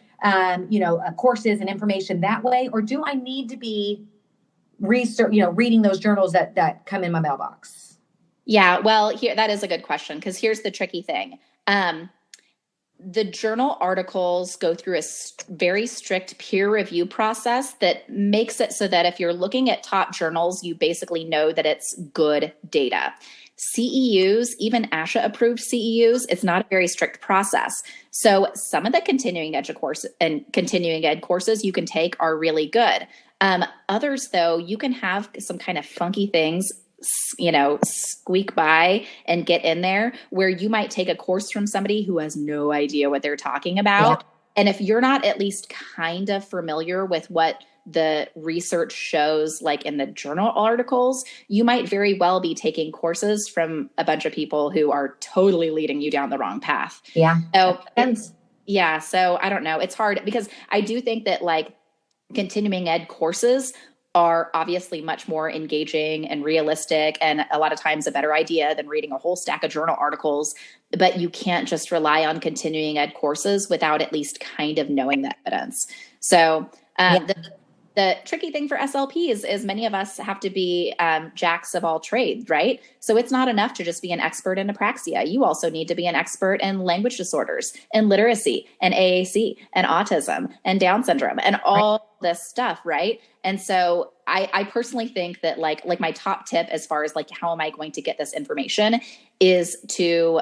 you know, courses and information that way? Or do I need to be reading those journals that come in my mailbox? Yeah, well, that is a good question, because here's the tricky thing. The journal articles go through a very strict peer review process that makes it so that if you're looking at top journals, you basically know that it's good data. CEUs, even ASHA approved CEUs, it's not a very strict process. So some of the continuing ed courses you can take are really good. Others, though, you can have some kind of funky things, you know, squeak by and get in there, where you might take a course from somebody who has no idea what they're talking about. Yeah. And if you're not at least kind of familiar with what the research shows, like in the journal articles, you might very well be taking courses from a bunch of people who are totally leading you down the wrong path. Yeah. So so I don't know. It's hard because I do think that like continuing ed courses are obviously much more engaging and realistic, and a lot of times a better idea than reading a whole stack of journal articles. But you can't just rely on continuing ed courses without at least kind of knowing the evidence. So the tricky thing for SLPs is many of us have to be jacks of all trades, right? So it's not enough to just be an expert in apraxia. You also need to be an expert in language disorders and literacy and AAC and autism and Down syndrome and all this stuff, right? And so I personally think that like my top tip as far as like how am I going to get this information is to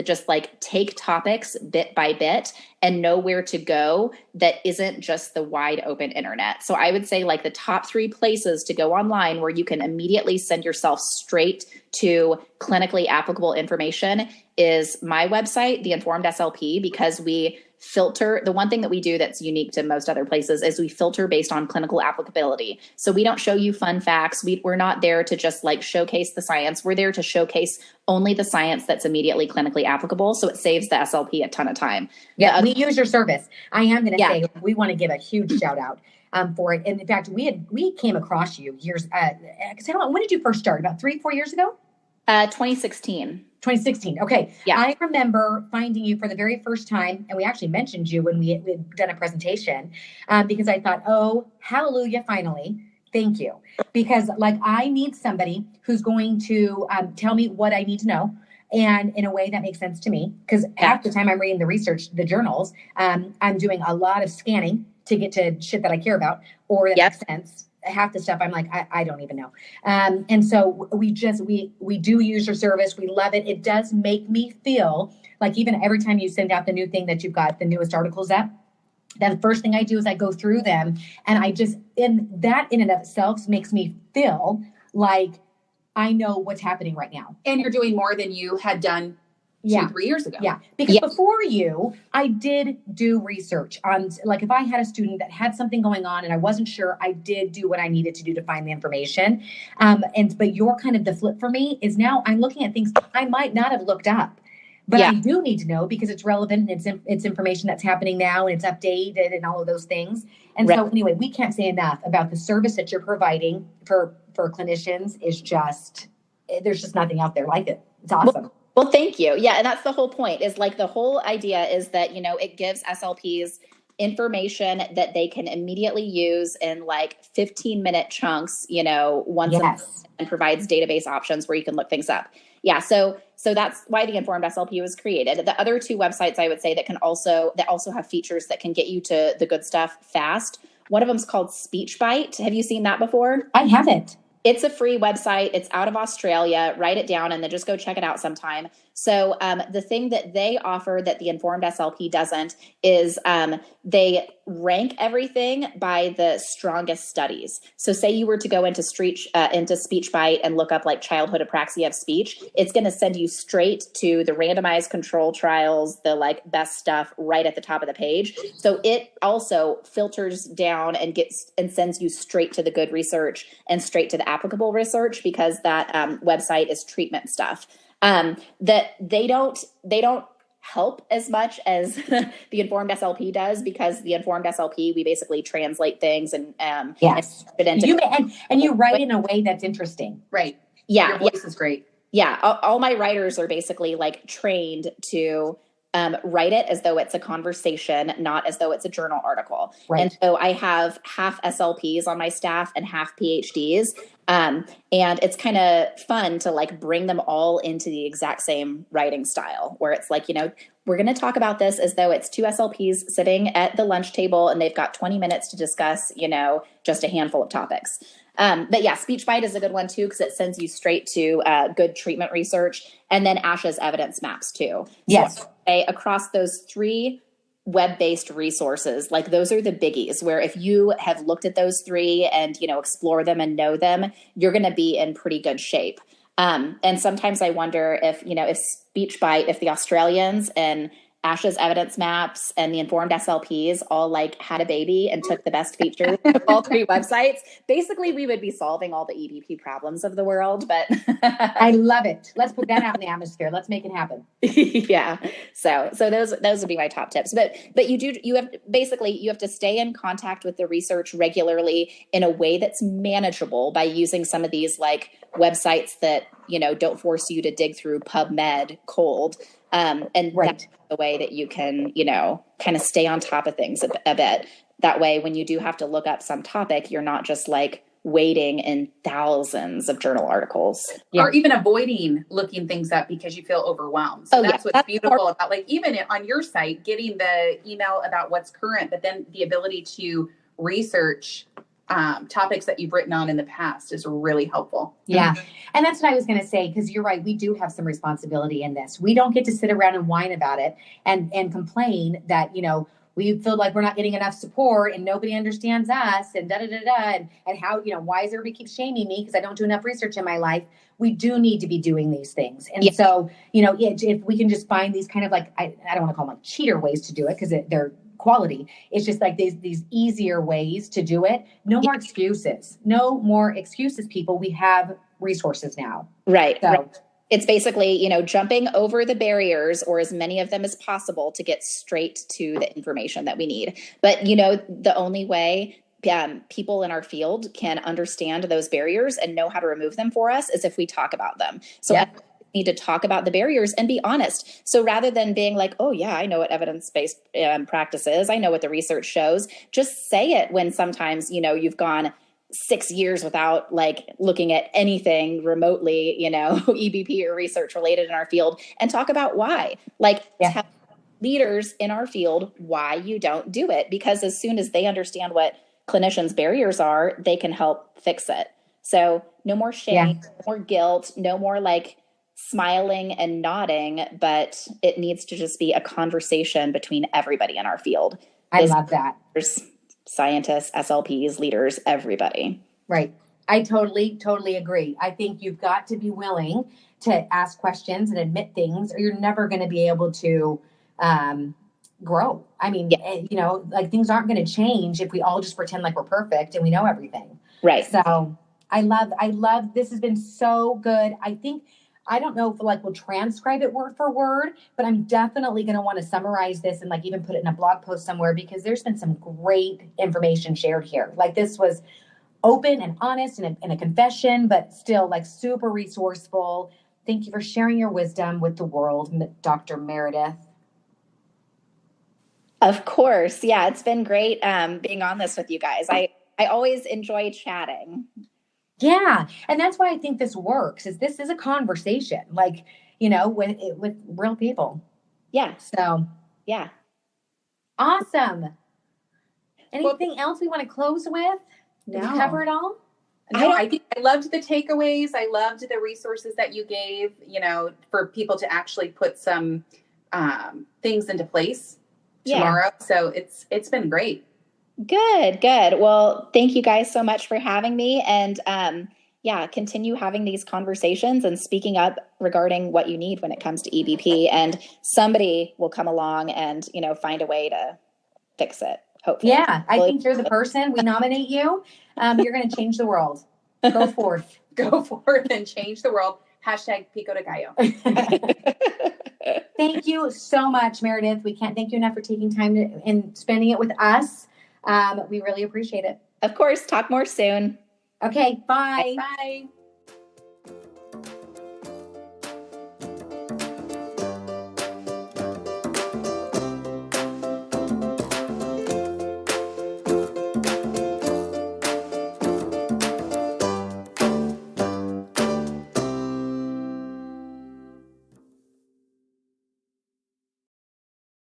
just like take topics bit by bit and know where to go that isn't just the wide open internet. So I would say like the top 3 places to go online where you can immediately send yourself straight to clinically applicable information is my website, The Informed SLP, because we filter. The one thing that we do that's unique to most other places is we filter based on clinical applicability. So we don't show you fun facts. We're not there to just like showcase the science. We're there to showcase only the science that's immediately clinically applicable. So it saves the SLP a ton of time. Yeah, we use your service. I am going to say we want to give a huge shout out for it. And in fact, we came across you years. When did you first start? About 3-4 years ago? 2016. 2016. Okay. Yeah. I remember finding you for the very first time, and we actually mentioned you when we had done a presentation, because I thought, oh, hallelujah, finally. Thank you. Because like I need somebody who's going to tell me what I need to know, and in a way that makes sense to me. Because half the time I'm reading the research, the journals, I'm doing a lot of scanning to get to shit that I care about or that makes sense. Half the stuff I'm like, I don't even know. And so we do use your service. We love it. It does make me feel like even every time you send out the new thing that you've got the newest articles up, the first thing I do is I go through them, and in and of itself makes me feel like I know what's happening right now. And you're doing more than you had done 2-3 years ago. Yeah. Because before you, I did do research on, like, if I had a student that had something going on and I wasn't sure, I did do what I needed to do to find the information. But your kind of the flip for me is now I'm looking at things I might not have looked up, but I do need to know because it's relevant and it's information that's happening now and it's updated and all of those things. And so anyway, we can't say enough about the service that you're providing for clinicians is just, there's just nothing out there like it. It's awesome. Well, thank you. Yeah. And that's the whole point is like the whole idea is that, you know, it gives SLPs information that they can immediately use in like 15-minute chunks, you know, once a month, and provides database options where you can look things up. Yeah. So that's why the Informed SLP was created. The other two websites I would say that also have features that can get you to the good stuff fast. One of them is called SpeechBite. Have you seen that before? I haven't. It's a free website. It's out of Australia. Write it down and then just go check it out sometime. So the thing that they offer that the Informed SLP doesn't is they rank everything by the strongest studies. So say you were to go into SpeechBite and look up like childhood apraxia of speech, it's going to send you straight to the randomized control trials, the like best stuff right at the top of the page. So it also filters down and sends you straight to the good research and straight to the applicable research, because that website is treatment stuff. That they don't help as much as the Informed SLP does, because the Informed SLP, we basically translate things and yes, and you write in a way that's interesting, right? Yeah, your voice is great. Yeah, all my writers are basically like trained to write it as though it's a conversation, not as though it's a journal article. Right. And so I have half SLPs on my staff and half PhDs. And it's kind of fun to like bring them all into the exact same writing style, where it's like, you know, we're going to talk about this as though it's two SLPs sitting at the lunch table and they've got 20 minutes to discuss, you know, just a handful of topics. But yeah, SpeechBite is a good one too, because it sends you straight to good treatment research, and then ASHA's evidence maps too. Yes. So across those three web-based resources, like those are the biggies, where if you have looked at those three and, you know, explore them and know them, you're going to be in pretty good shape. And sometimes I wonder if, you know, if SpeechBite, if the Australians and ASHA's evidence maps and the Informed SLPs all like had a baby and took the best features of all three websites, basically we would be solving all the EDP problems of the world. But I love it. Let's put that out in the atmosphere. Let's make it happen. Yeah. So those would be my top tips. But you have to stay in contact with the research regularly in a way that's manageable by using some of these like websites that, you know, don't force you to dig through PubMed cold. And right. That's the way that you can, you know, kind of stay on top of things a bit. That way, when you do have to look up some topic, you're not just like wading in thousands of journal articles. Or even avoiding looking things up because you feel overwhelmed. So that's what's beautiful about, like, even on your site, getting the email about what's current, but then the ability to research topics that you've written on in the past is really helpful. Yeah. And that's what I was going to say, because you're right. We do have some responsibility in this. We don't get to sit around and whine about it and complain that, you know, we feel like we're not getting enough support and nobody understands us and and how, you know, why is everybody keep shaming me because I don't do enough research in my life? We do need to be doing these things. And so, you know, if we can just find these kind of like, I don't want to call them like cheater ways to do it because they're quality. It's just like these easier ways to do it. No more excuses. No more excuses, people. We have resources now. Right. So, right. It's basically, you know, jumping over the barriers, or as many of them as possible, to get straight to the information that we need. But, you know, the only way people in our field can understand those barriers and know how to remove them for us is if we talk about them. So we need to talk about the barriers and be honest. So rather than being like, oh yeah, I know what evidence-based practice is, I know what the research shows, just say it when sometimes, you know, you've gone 6 years without like looking at anything remotely, you know, EBP or research related in our field, and talk about why. Like tell leaders in our field why you don't do it, because as soon as they understand what clinicians' barriers are, they can help fix it. So no more shame, no more guilt, no more like smiling and nodding, but it needs to just be a conversation between everybody in our field. I love that. Scientists, SLPs, leaders, everybody. Right. I totally agree. I think you've got to be willing to ask questions and admit things, or you're never going to be able to grow. I mean, you know, like things aren't going to change if we all just pretend like we're perfect and we know everything. Right. So I love, this has been so good. I don't know if like we'll transcribe it word for word, but I'm definitely going to want to summarize this and like even put it in a blog post somewhere, because there's been some great information shared here. Like this was open and honest and a confession, but still like super resourceful. Thank you for sharing your wisdom with the world, Dr. Meredith. Of course. Yeah, it's been great being on this with you guys. I always enjoy chatting. Yeah. And that's why I think this works, is this is a conversation, like, you know, with real people. Yeah. So, yeah. Awesome. Anything else we want to close with? Did we cover it all? No, I think I loved the takeaways. I loved the resources that you gave, you know, for people to actually put some things into place tomorrow. So it's been great. Good. Well, thank you guys so much for having me. And continue having these conversations and speaking up regarding what you need when it comes to EBP. And somebody will come along and, you know, find a way to fix it. Hopefully. Yeah, I think you're the person. We nominate you. You're going to change the world. Go forth. Go forth and change the world. #Pico de Gallo. Thank you so much, Meredith. We can't thank you enough for taking time and spending it with us. We really appreciate it. Of course. Talk more soon. Okay. Bye. Bye.